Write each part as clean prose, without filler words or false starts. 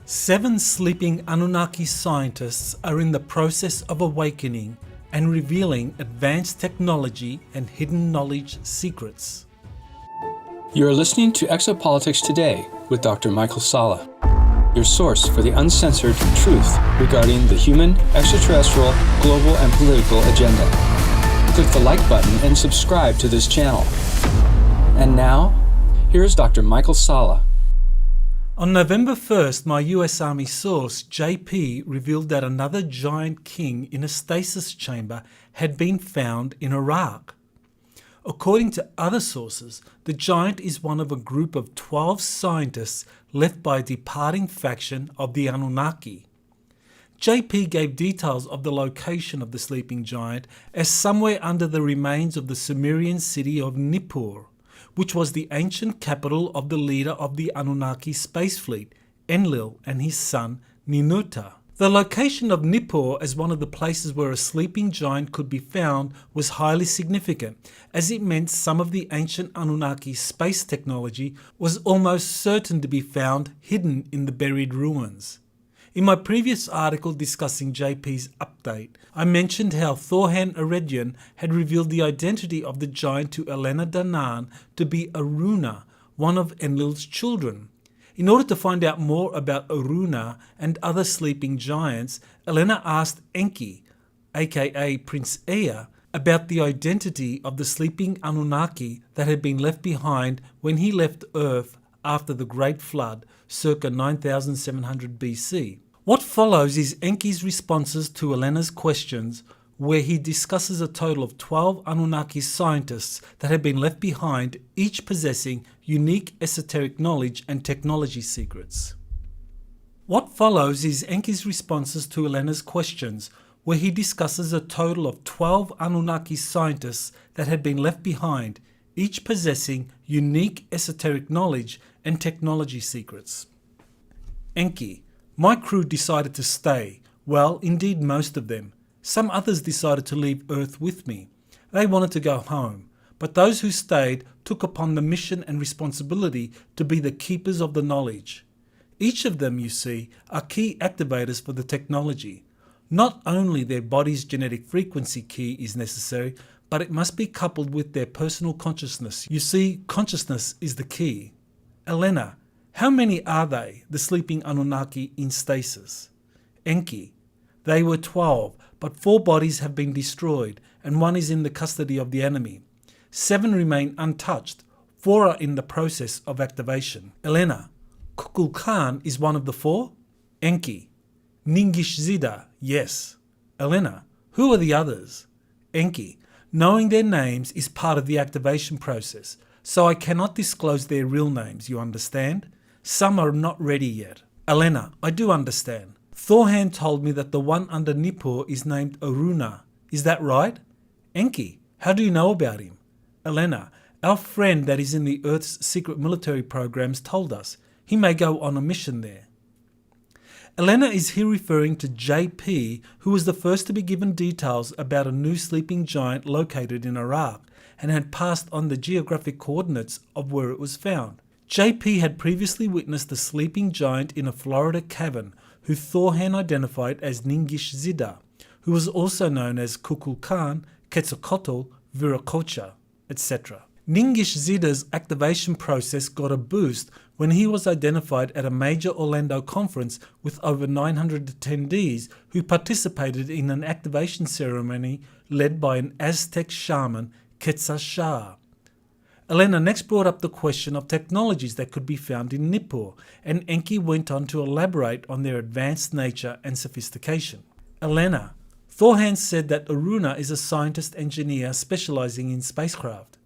7 sleeping Anunnaki scientists are in the process of awakening and revealing advanced technology and hidden knowledge secrets. You are listening to Exopolitics Today with Dr. Michael Salla, your source for the uncensored truth regarding the human, extraterrestrial, global, and political agenda. Click the like button and subscribe to this channel. And now, here is Dr. Michael Salla. On November 1st, my US Army source, JP, revealed that another giant king in a stasis chamber had been found in Iraq. According to other sources, the giant is one of a group of 12 scientists left by a departing faction of the Anunnaki. JP gave details of the location of the sleeping giant as somewhere under the remains of the Sumerian city of Nippur, which was the ancient capital of the leader of the Anunnaki space fleet, Enlil, and his son, Ninurta. The location of Nippur as one of the places where a sleeping giant could be found was highly significant, as it meant some of the ancient Anunnaki space technology was almost certain to be found hidden in the buried ruins. In my previous article discussing JP's update, I mentioned how Thorhan Eredyan had revealed the identity of the giant to Elena Danaan to be Aruna, one of Enlil's children. In order to find out more about Aruna and other sleeping giants, Elena asked Enki, aka Prince Ea, about the identity of the sleeping Anunnaki that had been left behind when he left Earth after the Great Flood, circa 9700 BC. What follows is Enki's responses to Elena's questions, where he discusses a total of 12 Anunnaki scientists that had been left behind, each possessing unique esoteric knowledge and technology secrets. What follows is Enki's responses to Elena's questions, where he discusses a total of 12 Anunnaki scientists that had been left behind, each possessing unique esoteric knowledge and technology secrets. Enki: my crew decided to stay. Well, indeed most of them. Some others decided to leave Earth with me. They wanted to go home, but those who stayed took upon the mission and responsibility to be the keepers of the knowledge. Each of them, you see, are key activators for the technology. Not only their body's genetic frequency key is necessary, but it must be coupled with their personal consciousness. You see, consciousness is the key. Elena: how many are they, the sleeping Anunnaki in stasis? Enki: they were 12, but 4 bodies have been destroyed and 1 is in the custody of the enemy. 7 remain untouched, 4 are in the process of activation. Elena: Kukulkan is one of the 4? Enki: Ningishzida, yes. Elena: who are the others? Enki: knowing their names is part of the activation process, so I cannot disclose their real names, you understand? Some are not ready yet. Elena: I do understand. Thorhan told me that the one under Nippur is named Aruna. Is that right? Enki: how do you know about him? Elena: our friend that is in the Earth's secret military programs told us. He may go on a mission there. Elena is here referring to JP, who was the first to be given details about a new sleeping giant located in Iraq and had passed on the geographic coordinates of where it was found. JP had previously witnessed the sleeping giant in a Florida cavern, who Thorhan identified as Ningishzida, who was also known as Kukulkan, Quetzalcoatl, Viracocha, etc. Ningishzida's activation process got a boost when he was identified at a major Orlando conference with over 900 attendees who participated in an activation ceremony led by an Aztec shaman, Quetzalcoatl. Elena next brought up the question of technologies that could be found in Nippur, and Enki went on to elaborate on their advanced nature and sophistication. Elena: Thorhan said that Aruna is a scientist engineer specializing in spacecraft.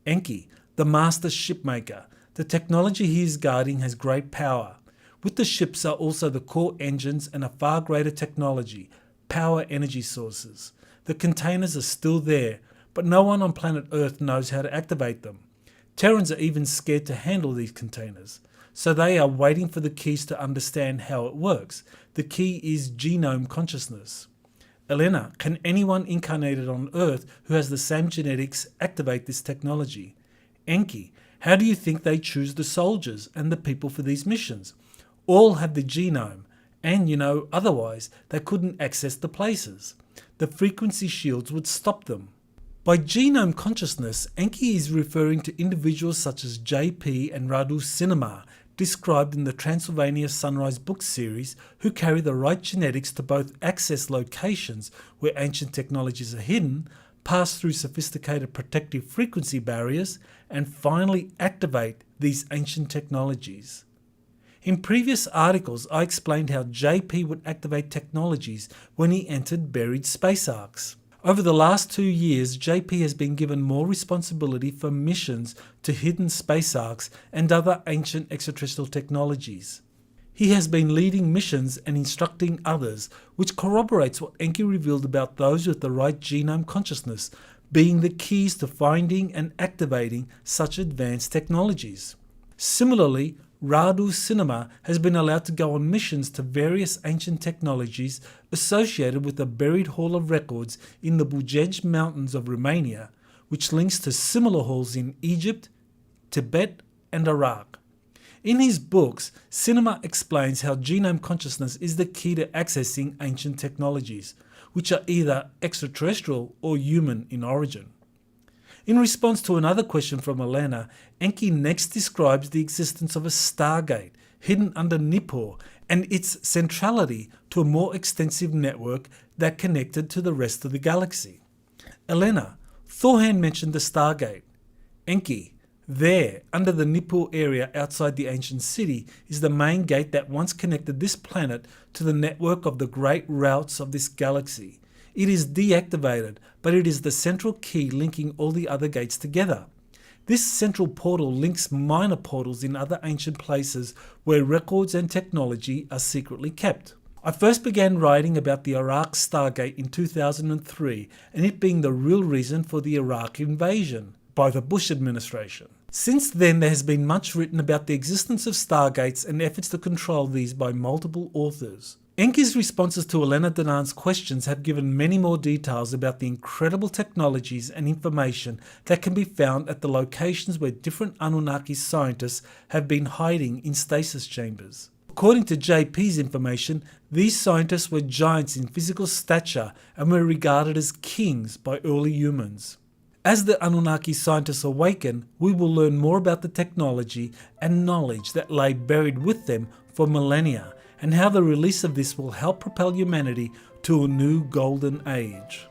Enki: the master shipmaker. The technology he is guarding has great power. With the ships are also the core engines and a far greater technology, power energy sources. The containers are still there, but no one on planet Earth knows how to activate them. Terrans are even scared to handle these containers, so they are waiting for the keys to understand how it works. The key is genome consciousness. Elena: can anyone incarnated on Earth who has the same genetics activate this technology? Enki: how do you think they choose the soldiers and the people for these missions? All had the genome, and otherwise they couldn't access the places. The frequency shields would stop them. By genome consciousness, Enki is referring to individuals such as J.P. and Radu Cinema, described in the Transylvania Sunrise book series, who carry the right genetics to both access locations where ancient technologies are hidden, pass through sophisticated protective frequency barriers, and finally activate these ancient technologies. In previous articles, I explained how JP would activate technologies when he entered buried space arcs. Over the last 2 years, JP has been given more responsibility for missions to hidden space arcs and other ancient extraterrestrial technologies. He has been leading missions and instructing others, which corroborates what Enki revealed about those with the right genome consciousness being the keys to finding and activating such advanced technologies. Similarly, Radu Cinema has been allowed to go on missions to various ancient technologies associated with the buried Hall of Records in the Bujej Mountains of Romania, which links to similar halls in Egypt, Tibet, and Iraq. In his books, Cinema explains how genome consciousness is the key to accessing ancient technologies, which are either extraterrestrial or human in origin. In response to another question from Elena, Enki next describes the existence of a stargate hidden under Nippur and its centrality to a more extensive network that connected to the rest of the galaxy. Elena, Thorhan mentioned the stargate. Enki, there, under the Nippur area outside the ancient city, is the main gate that once connected this planet to the network of the great routes of this galaxy. It is deactivated, but it is the central key linking all the other gates together. This central portal links minor portals in other ancient places where records and technology are secretly kept. I first began writing about the Iraq Stargate in 2003, and it being the real reason for the Iraq invasion by the Bush administration. Since then, there has been much written about the existence of stargates and efforts to control these by multiple authors. Enki's responses to Elena Danan's questions have given many more details about the incredible technologies and information that can be found at the locations where different Anunnaki scientists have been hiding in stasis chambers. According to JP's information, these scientists were giants in physical stature and were regarded as kings by early humans. As the Anunnaki scientists awaken, we will learn more about the technology and knowledge that lay buried with them for millennia, and how the release of this will help propel humanity to a new golden age.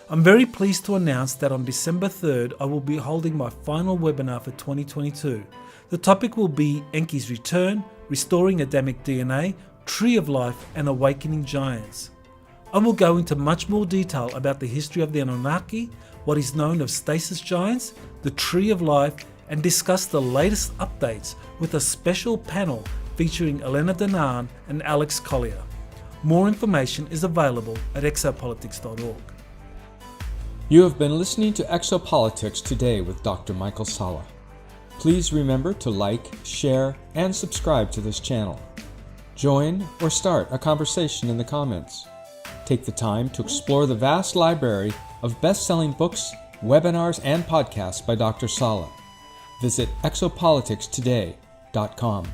I'm very pleased to announce that on December 3rd, I will be holding my final webinar for 2022. The topic will be Enki's return, restoring Adamic DNA, Tree of Life, and awakening giants. I will go into much more detail about the history of the Anunnaki, what is known of stasis giants, the Tree of Life, and discuss the latest updates with a special panel featuring Elena Danan and Alex Collier. More information is available at exopolitics.org. You have been listening to Exopolitics Today with Dr. Michael Salla. Please remember to like, share, and subscribe to this channel. Join or start a conversation in the comments. Take the time to explore the vast library of best-selling books, webinars, and podcasts by Dr. Salla. Visit exopoliticstoday.com.